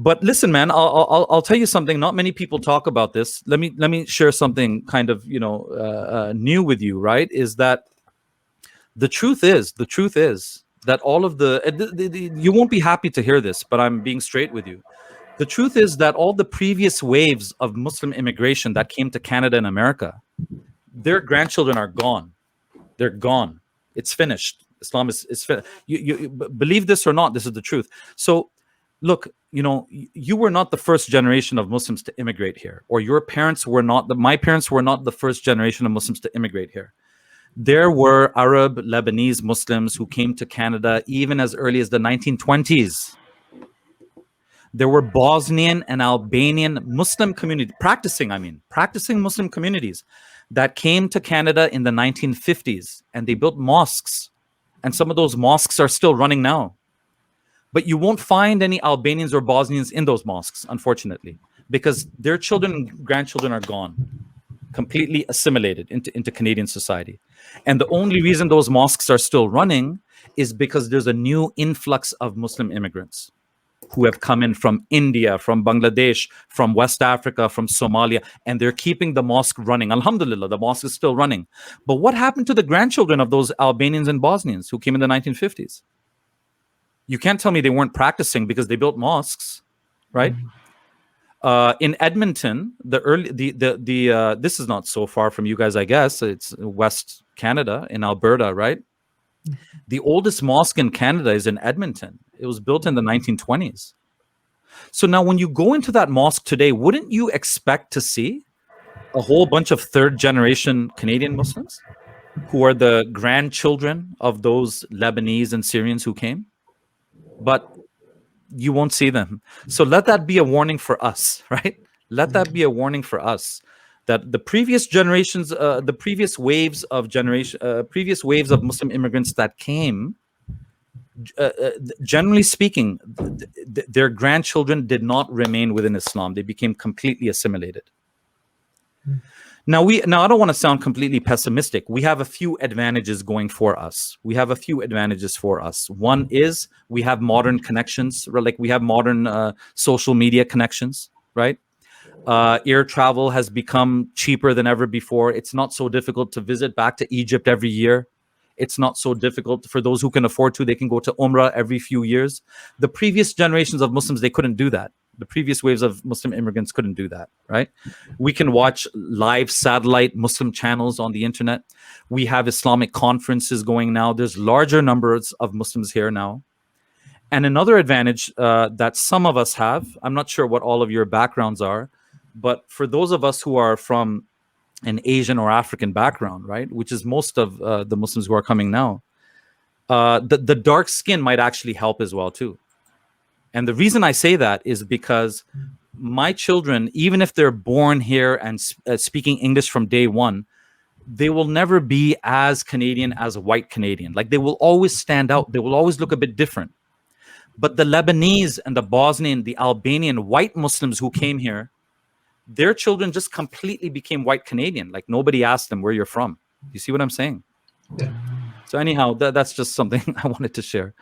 But listen, man, I'll tell you something. Not many people talk about this. Let me share something kind of new with you. Right? Is that the truth is that all of you won't be happy to hear this, but I'm being straight with you. The truth is that all the previous waves of Muslim immigration that came to Canada and America, their grandchildren are gone. They're gone. It's finished. Islam is finished. You believe this or not, this is the truth. So look, you were not the first generation of Muslims to immigrate here, or your parents were not, my parents were not the first generation of Muslims to immigrate here. There were Arab, Lebanese Muslims who came to Canada even as early as the 1920s. There were Bosnian and Albanian Muslim community, practicing Muslim communities that came to Canada in the 1950s, and they built mosques. And some of those mosques are still running now. But you won't find any Albanians or Bosnians in those mosques, unfortunately, because their children and grandchildren are gone, completely assimilated into Canadian society. And the only reason those mosques are still running is because there's a new influx of Muslim immigrants who have come in from India, from Bangladesh, from West Africa, from Somalia, and they're keeping the mosque running. Alhamdulillah, the mosque is still running. But what happened to the grandchildren of those Albanians and Bosnians who came in the 1950s? You can't tell me they weren't practicing because they built mosques, right? In Edmonton, this is not so far from you guys, I guess. It's West Canada in Alberta, right? The oldest mosque in Canada is in Edmonton. It was built in the 1920s. So now when you go into that mosque today, wouldn't you expect to see a whole bunch of third generation Canadian Muslims who are the grandchildren of those Lebanese and Syrians who came? But you won't see them. So let that be a warning for us, right? Let that be a warning for us that the previous generations, the previous waves of Muslim immigrants that came, generally speaking, their grandchildren did not remain within Islam. They became completely assimilated. Now I don't want to sound completely pessimistic. We have a few advantages going for us. One is we have modern connections, like we have modern social media connections, right? Air travel has become cheaper than ever before. It's not so difficult to visit back to Egypt every year. It's not so difficult for those who can afford to. They can go to Umrah every few years. The previous generations of Muslims, they couldn't do that. The previous waves of Muslim immigrants couldn't do that, right? We can watch live satellite Muslim channels on the internet. We have Islamic conferences going now. There's larger numbers of Muslims here now. And another advantage that some of us have, I'm not sure what all of your backgrounds are, but for those of us who are from an Asian or African background, right, which is most of the Muslims who are coming now, the dark skin might actually help as well too. And the reason I say that is because my children, even if they're born here and speaking English from day one, they will never be as Canadian as a white Canadian. Like, they will always stand out. They will always look a bit different. But the Lebanese and the Bosnian, the Albanian white Muslims who came here, their children just completely became white Canadian. Like, nobody asked them where you're from. You see what I'm saying? Yeah. So anyhow, that's just something I wanted to share.